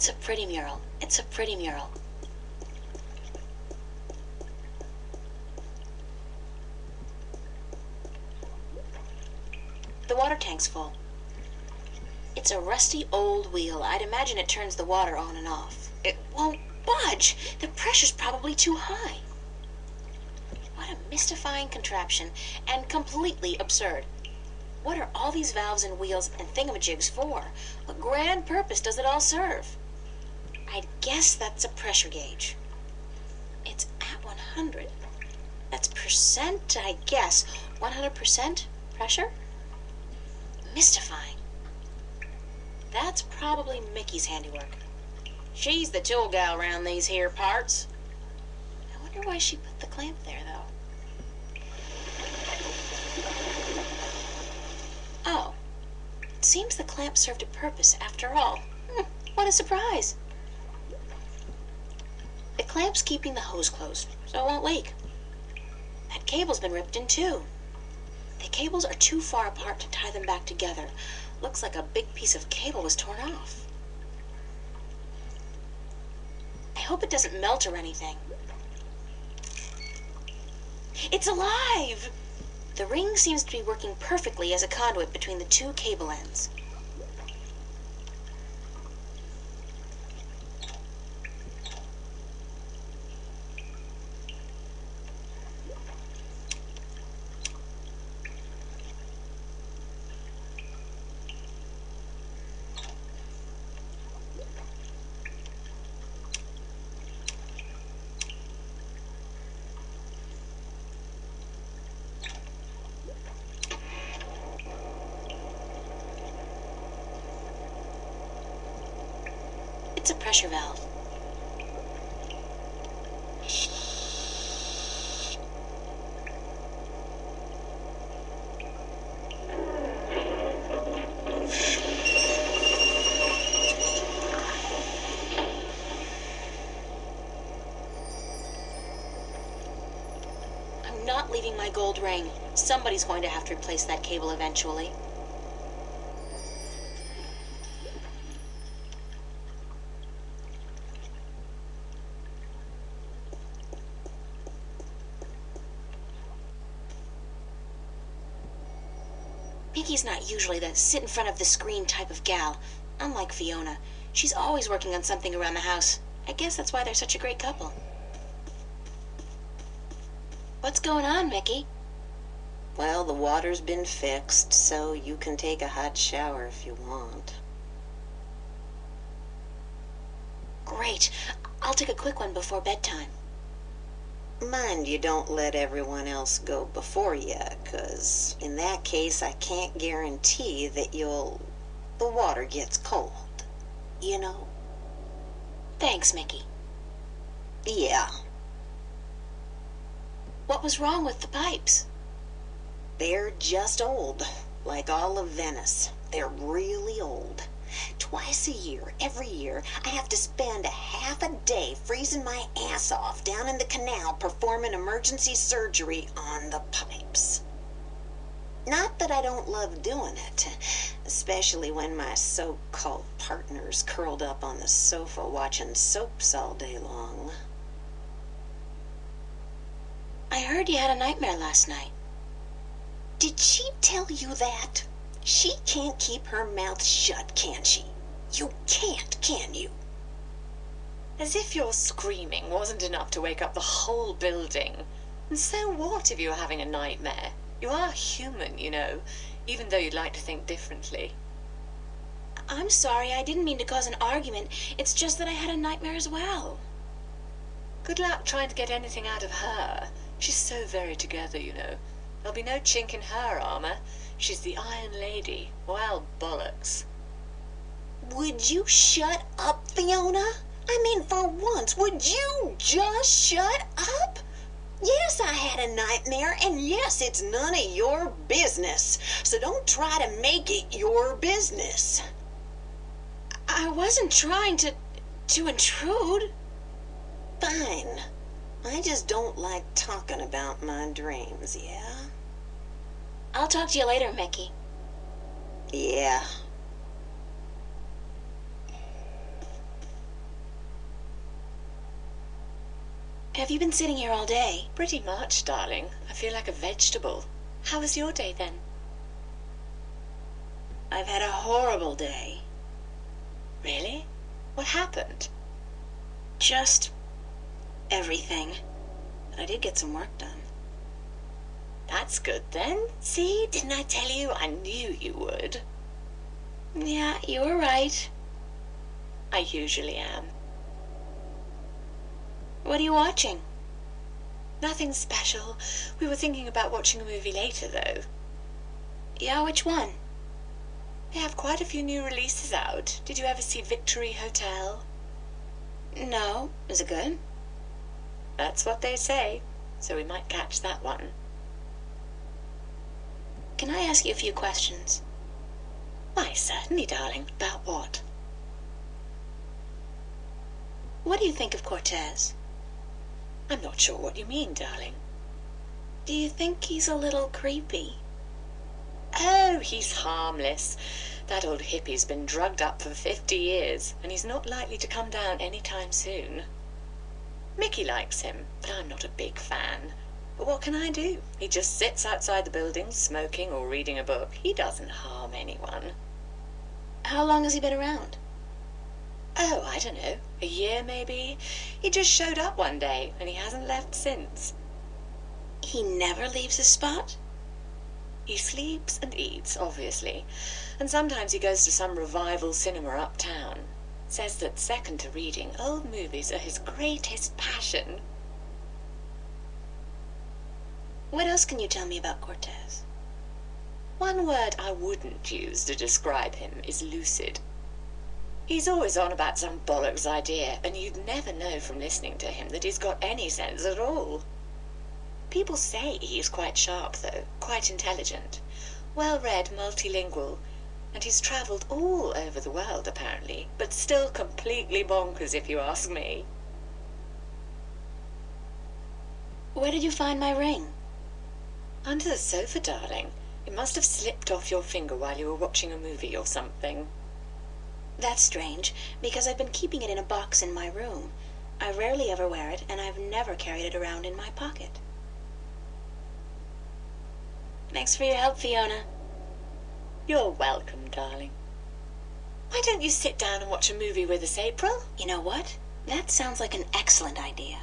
It's a pretty mural. It's a pretty mural. The water tank's full. It's a rusty old wheel. I'd imagine it turns the water on and off. It won't budge. The pressure's probably too high. What a mystifying contraption, and completely absurd. What are all these valves and wheels and thingamajigs for? What grand purpose does it all serve? I'd guess that's a pressure gauge. It's at 100. That's percent, I guess. 100% pressure? Mystifying. That's probably Mickey's handiwork. She's the tool gal around these here parts. I wonder why she put the clamp there, though. Oh. It seems the clamp served a purpose after all. What a surprise. The clamp's keeping the hose closed, so it won't leak. That cable's been ripped in two. The cables are too far apart to tie them back together. Looks like a big piece of cable was torn off. I hope it doesn't melt or anything. It's alive! The ring seems to be working perfectly as a conduit between the two cable ends. It's a pressure valve. I'm not leaving my gold ring. Somebody's going to have to replace that cable eventually. Pinky's not usually the sit in front of the screen type of gal. Unlike Fiona, she's always working on something around the house. I guess that's why they're such a great couple. What's going on, Mickey? Well, the water's been fixed, so you can take a hot shower if you want. Great. I'll take a quick one before bedtime. Mind you don't let everyone else go before you, 'cause in that case I can't guarantee that the water gets cold, you know? Thanks, Mickey. Yeah. What was wrong with the pipes? They're just old, like all of Venice. They're really old. Twice a year, every year, I have to spend a half a day freezing my ass off down in the canal performing emergency surgery on the pipes. Not that I don't love doing it, especially when my so-called partner's curled up on the sofa watching soaps all day long. I heard you had a nightmare last night. Did she tell you that? She can't keep her mouth shut, can she? You can't, can you? As if your screaming wasn't enough to wake up the whole building. And so what if you're having a nightmare? You are human, you know, even though you'd like to think differently. I'm sorry, I didn't mean to cause an argument. It's just that I had a nightmare as well. Good luck trying to get anything out of her. She's so very together, you know. There'll be no chink in her armor. She's the Iron Lady. Well, bollocks. Would you shut up, Fiona? I mean, for once, would you just shut up? Yes, I had a nightmare, and yes, it's none of your business. So don't try to make it your business. I wasn't trying to intrude. Fine. I just don't like talking about my dreams, yeah? I'll talk to you later, Mickey. Yeah. Have you been sitting here all day? Pretty much, darling. I feel like a vegetable. How was your day then? I've had a horrible day. Really? What happened? Just everything. But I did get some work done. That's good then. See, didn't I tell you? I knew you would. Yeah, you were right. I usually am. What are you watching? Nothing special. We were thinking about watching a movie later, though. Yeah, which one? They have quite a few new releases out. Did you ever see Victory Hotel? No. Is it good? That's what they say. So we might catch that one. Can I ask you a few questions? Why, certainly, darling. About what? What do you think of Cortez? I'm not sure what you mean, darling. Do you think he's a little creepy? Oh, he's harmless. That old hippie's been drugged up for 50 years, and he's not likely to come down any time soon. Mickey likes him, but I'm not a big fan. But what can I do? He just sits outside the building, smoking or reading a book. He doesn't harm anyone. How long has he been around? Oh, I don't know. A year, maybe? He just showed up one day, and he hasn't left since. He never leaves his spot? He sleeps and eats, obviously, and sometimes he goes to some revival cinema uptown. Says that second to reading, old movies are his greatest passion. What else can you tell me about Cortez? One word I wouldn't use to describe him is lucid. He's always on about some bollocks idea, and you'd never know from listening to him that he's got any sense at all. People say he's quite sharp, though, quite intelligent, well-read, multilingual, and he's travelled all over the world, apparently, but still completely bonkers, if you ask me. Where did you find my ring? Under the sofa, darling. It must have slipped off your finger while you were watching a movie or something. That's strange, because I've been keeping it in a box in my room. I rarely ever wear it, and I've never carried it around in my pocket. Thanks for your help, Fiona. You're welcome, darling. Why don't you sit down and watch a movie with us, April? You know what? That sounds like an excellent idea.